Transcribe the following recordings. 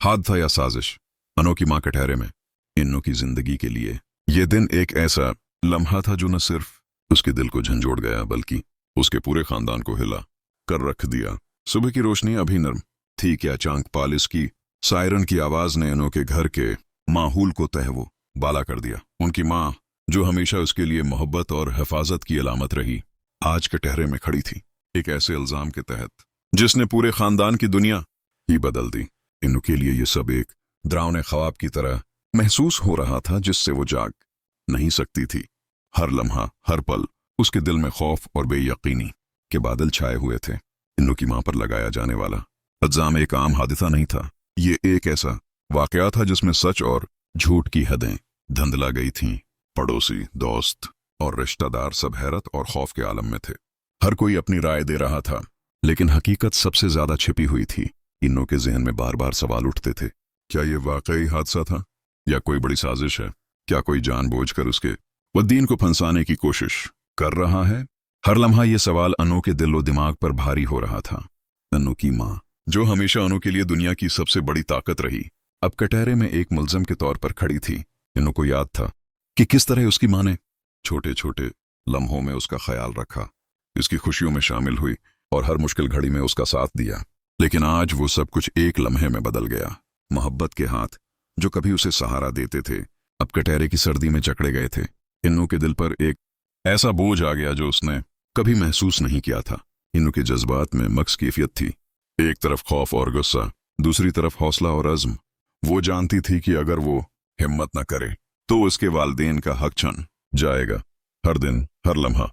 हाथ था या साजिश? अनु की मां कटहरे में इन्नू की जिंदगी के लिए ये दिन एक ऐसा लम्हा था जो न सिर्फ उसके दिल को झंझोड़ गया बल्कि उसके पूरे खानदान को हिला कर रख दिया। सुबह की रोशनी अभी नर्म थी क्या चांक पालिस की सायरन की आवाज ने अनु के घर के माहौल को तहवो बाला कर दिया। उनकी माँ जो हमेशा उसके लिए मोहब्बत और हिफाजत की अलामत रही, आज कटहरे में खड़ी थी एक ऐसे इल्जाम के तहत जिसने पूरे खानदान की दुनिया ही बदल दी। इन्नू के लिए ये सब एक डरावने ख्वाब की तरह महसूस हो रहा था जिससे वो जाग नहीं सकती थी। हर लम्हा हर पल उसके दिल में खौफ और बेयकीनी के बादल छाए हुए थे। इन्नू की मां पर लगाया जाने वाला इल्जाम एक आम हादसा नहीं था, ये एक ऐसा वाकया था जिसमें सच और झूठ की हदें धंधला गई थीं। पड़ोसी, दोस्त और रिश्तेदार सब हैरत और खौफ के आलम में थे। हर कोई अपनी राय दे रहा था, लेकिन हकीकत सबसे ज्यादा छिपी हुई थी। इन्नू के जहन में बार बार सवाल उठते थे, क्या ये वाकई हादसा था या कोई बड़ी साजिश है? क्या कोई जानबूझकर उसके वद्दीन को फंसाने की कोशिश कर रहा है? हर लम्हा ये सवाल अनु के दिल और दिमाग पर भारी हो रहा था। अनु की माँ जो हमेशा अनु के लिए दुनिया की सबसे बड़ी ताकत रही, अब कटहरे में एक मुलजिम के तौर पर खड़ी थी। इन्नू को याद था कि किस तरह उसकी माँ ने छोटे छोटे लम्हों में उसका ख्याल रखा, इसकी खुशियों में शामिल हुई और हर मुश्किल घड़ी में उसका साथ दिया। लेकिन आज वो सब कुछ एक लम्हे में बदल गया। मोहब्बत के हाथ जो कभी उसे सहारा देते थे, अब कटहरे की सर्दी में जकड़े गए थे। इन्नू के दिल पर एक ऐसा बोझ आ गया जो उसने कभी महसूस नहीं किया था। इन्नू के जज्बात में मक्स कैफियत थी, एक तरफ खौफ और गुस्सा, दूसरी तरफ हौसला और अज़्म। वो जानती थी कि अगर वो हिम्मत न करे तो उसके वालिदैन का हक छन जाएगा। हर दिन हर लम्हा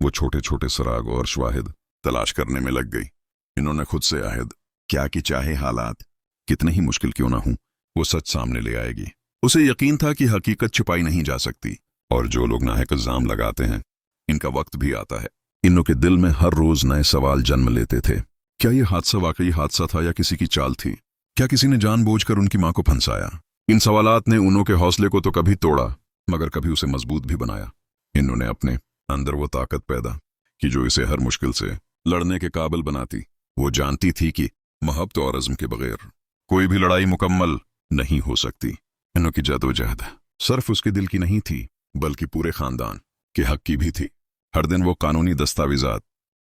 वो छोटे छोटे सराग और शवाहिद तलाश करने में लग गई। इन्होंने खुद से अहद क्या कि चाहे हालात कितने ही मुश्किल क्यों ना हों, वो सच सामने ले आएगी। उसे यकीन था कि हकीकत छुपाई नहीं जा सकती और जो लोग नाहक इल्जाम लगाते हैं, इनका वक्त भी आता है। इन्नू के दिल में हर रोज नए सवाल जन्म लेते थे। क्या ये हादसा वाकई हादसा था या किसी की चाल थी? क्या किसी ने जानबूझकर उनकी मां को फंसाया? इन सवालात ने उन्नू के हौसले को तो कभी तोड़ा मगर कभी उसे मजबूत भी बनाया। इन्नू ने अपने अंदर वो ताकत पैदा की जो इसे हर मुश्किल से लड़ने के काबिल बनाती। वो जानती थी कि मोहब्बत और अज़्म के बगैर कोई भी लड़ाई मुकम्मल नहीं हो सकती। इन्नू की जदोजहद सिर्फ उसके दिल की नहीं थी बल्कि पूरे खानदान के हक की भी थी। हर दिन वो कानूनी दस्तावेजात,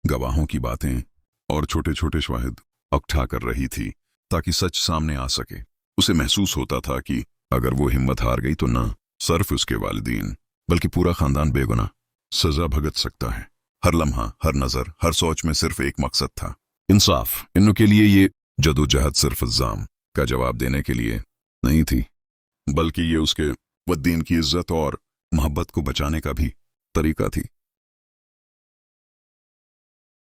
गवाहों की बातें और छोटे छोटे शवाहिद इकट्ठा कर रही थी ताकि सच सामने आ सके। उसे महसूस होता था कि अगर वो हिम्मत हार गई तो न सिर्फ उसके वालिदीन बल्कि पूरा खानदान बेगुनाह सजा भुगत सकता है। हर लम्हा हर नजर हर सोच में सिर्फ एक मकसद था, इंसाफ। इन्नू के लिए ये जदोजहद सिर्फ इल्जाम का जवाब देने के लिए नहीं थी बल्कि ये उसके वद्दीन की इज्जत और मोहब्बत को बचाने का भी तरीका थी।